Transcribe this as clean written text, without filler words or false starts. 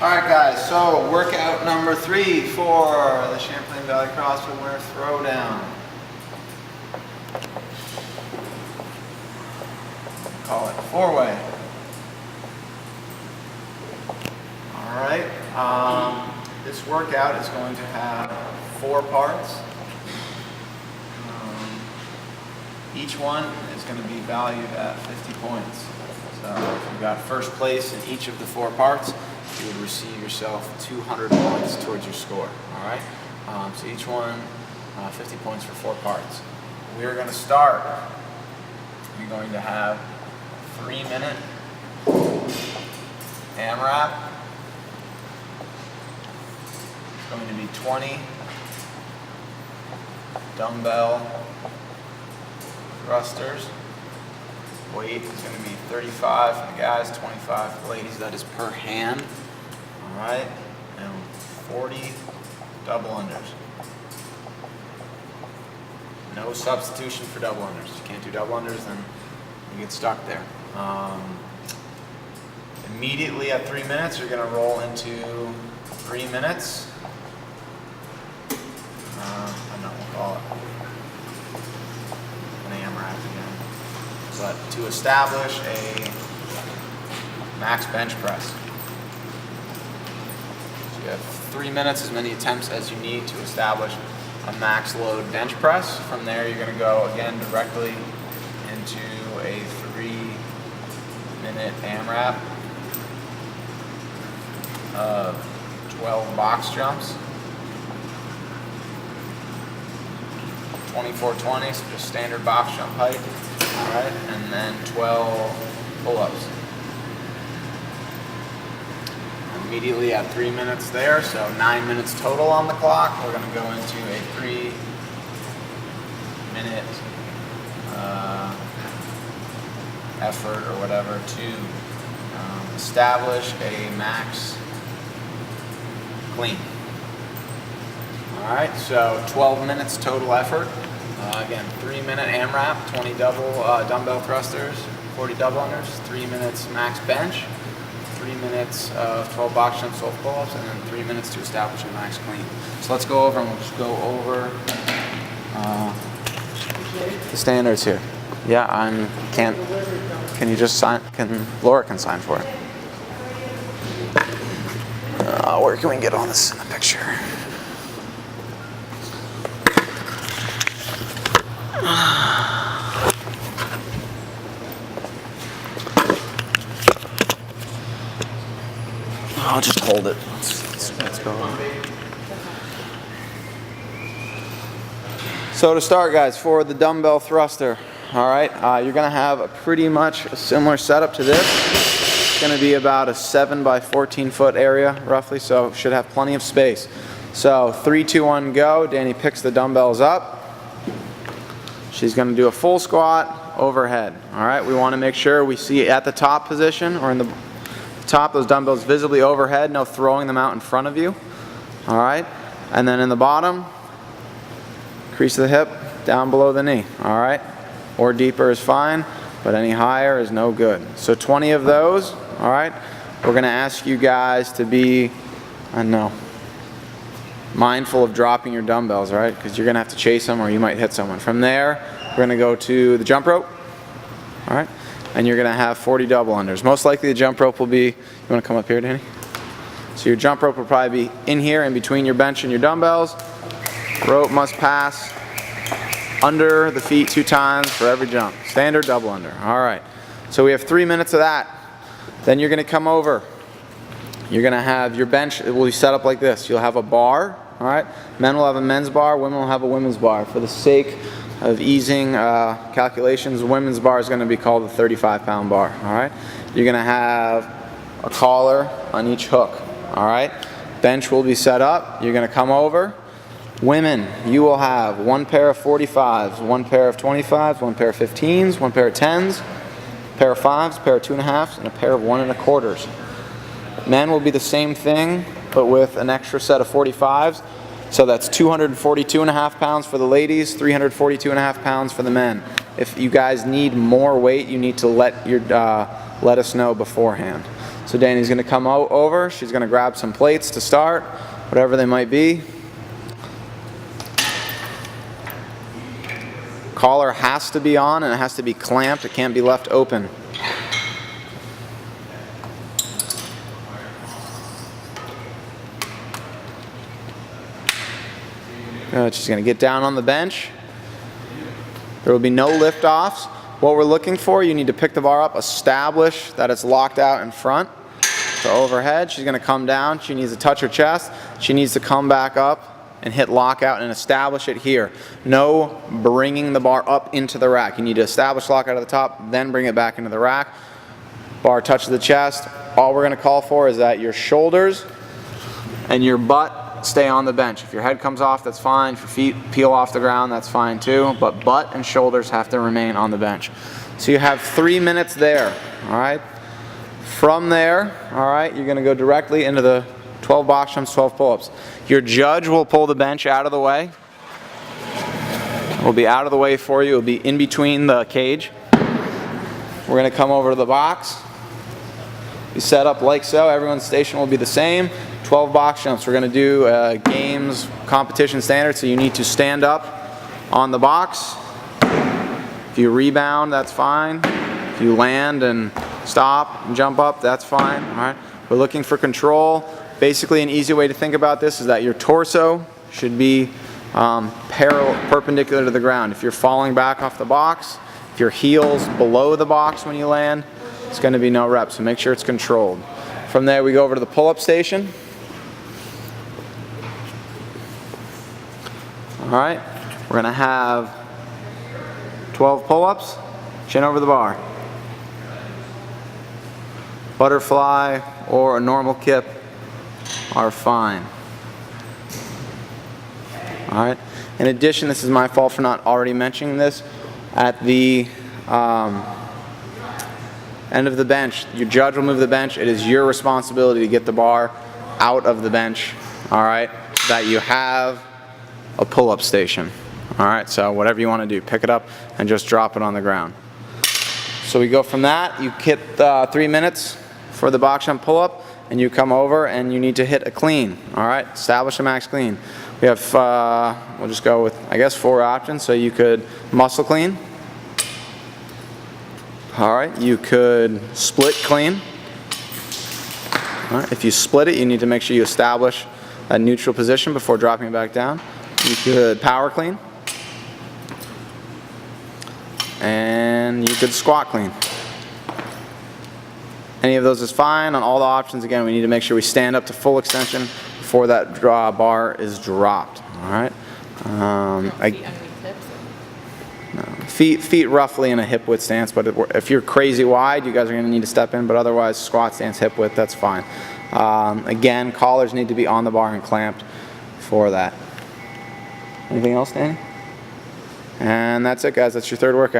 Alright guys, so workout number 3 for the Champlain Valley CrossFit Winter Throwdown. Call it 4-way. Alright, this workout is going to have 4 parts. Each one is going to be valued at 50 points. So if you got first place in each of the 4 parts, you would receive yourself 200 points towards your score. All right. So each one, 50 points for 4 parts. We're going to start. You're going to have 3-minute AMRAP. It's going to be 20 dumbbell thrusters. Weight is going to be 35 for the guys, 25 for the ladies. That is per hand. All right, and 40 double unders. No substitution for double unders. You can't do double unders, then you get stuck there. Immediately at 3 minutes, you're going to roll into 3 minutes. I don't know, we'll call it an AMRAP again. But to establish a max bench press. So you have 3 minutes, as many attempts as you need to establish a max load bench press. From there, you're going to go again directly into a 3-minute AMRAP of 12 box jumps. 24-20, so just standard box jump height. Alright, and then 12 pull-ups. Immediately at 3 minutes there, so 9 minutes total on the clock. We're going to go into a 3-minute effort or whatever to establish a max clean. Alright, so 12 minutes total effort. Again, 3-minute AMRAP, 20 dumbbell thrusters, 40 double unders, 3 minutes max bench, 3 minutes of 12 box jumps, 12 pull-ups, and then 3 minutes to establish a max clean. So let's go over and we'll just go over the standards here. Yeah, can you just sign, Laura can sign for it. Where can we get on this in the picture? I'll just hold it. Let's go on. So to start, guys, for the dumbbell thruster, all right, you're going to have a pretty much a similar setup to this. It's going to be about a 7 by 14 foot area, roughly, so should have plenty of space. So 3, 2, 1, go. Danny picks the dumbbells up. She's going to do a full squat overhead. All right, we want to make sure we see at the top position or in the top, those dumbbells visibly overhead, no throwing them out in front of you. All right, and then in the bottom, crease of the hip down below the knee. All right, or deeper is fine, but any higher is no good. So 20 of those. All right, we're going to ask you guys to be, mindful of dropping your dumbbells, all right, because you're going to have to chase them or you might hit someone. From there, we're going to go to the jump rope. All right. And you're going to have 40 double unders. Most likely the jump rope will be, you want to come up here, Danny? So your jump rope will probably be in here, in between your bench and your dumbbells. Rope must pass under the feet 2 times for every jump. Standard double under. All right. So we have 3 minutes of that. Then you're going to come over. You're going to have your bench, it will be set up like this. You'll have a bar. All right. Men will have a men's bar. Women will have a women's bar. For the sake of easing calculations, the women's bar is going to be called the 35-pound bar. All right. You're going to have a collar on each hook. All right. Bench will be set up. You're going to come over. Women, you will have 1 pair of 45s, 1 pair of 25s, 1 pair of 15s, 1 pair of 10s, a pair of 5s, a pair of 2.5s, and a pair of 1 1/4s. Men will be the same thing, but with an extra set of 45s. So that's 242.5 pounds for the ladies, 342.5 pounds for the men. If you guys need more weight, you need to let us know beforehand. So Danny's going to come over. She's going to grab some plates to start, whatever they might be. Collar has to be on and it has to be clamped. It can't be left open. Good. She's going to get down on the bench. There will be no lift-offs. What we're looking for, you need to pick the bar up, establish that it's locked out in front. So overhead, she's going to come down. She needs to touch her chest. She needs to come back up and hit lockout and establish it here. No bringing the bar up into the rack. You need to establish lockout at the top, then bring it back into the rack. Bar touches the chest. All we're going to call for is that your shoulders and your butt stay on the bench. If your head comes off, that's fine. If your feet peel off the ground, that's fine too. But butt and shoulders have to remain on the bench. So you have 3 minutes there, all right? From there, all right, you're going to go directly into the 12 box jumps, 12 pull-ups. Your judge will pull the bench out of the way. It will be out of the way for you. It will be in between the cage. We're going to come over to the box. Be set up like so. Everyone's station will be the same. 12 box jumps. We're going to do games competition standard, so you need to stand up on the box. If you rebound, that's fine. If you land and stop and jump up, that's fine. All right. We're looking for control. Basically, an easy way to think about this is that your torso should be perpendicular to the ground. If you're falling back off the box, if your heel's below the box when you land, it's going to be no reps, so make sure it's controlled. From there, we go over to the pull-up station. All right, we're going to have 12 pull-ups, chin over the bar. Butterfly or a normal kip are fine. All right. In addition, this is my fault for not already mentioning this. At the end of the bench, your judge will move the bench. It is your responsibility to get the bar out of the bench, all right, so that you have a pull-up station. All right, so whatever you want to do, pick it up and just drop it on the ground. So we go from that. You hit 3 minutes for the box jump pull-up, and you come over and you need to hit a clean. All right, establish a max clean. We have, we'll just go with, I guess, 4 options. So you could muscle clean. All right, you could split clean. All right, if you split it, you need to make sure you establish a neutral position before dropping it back down. You could power clean. And you could squat clean. Any of those is fine. On all the options, again, we need to make sure we stand up to full extension before that bar is dropped. All right. Feet roughly in a hip width stance, but if you're crazy wide, you guys are going to need to step in. But otherwise, squat stance, hip width, that's fine. Again, collars need to be on the bar and clamped for that. Anything else, Danny? And that's it, guys. That's your third workout.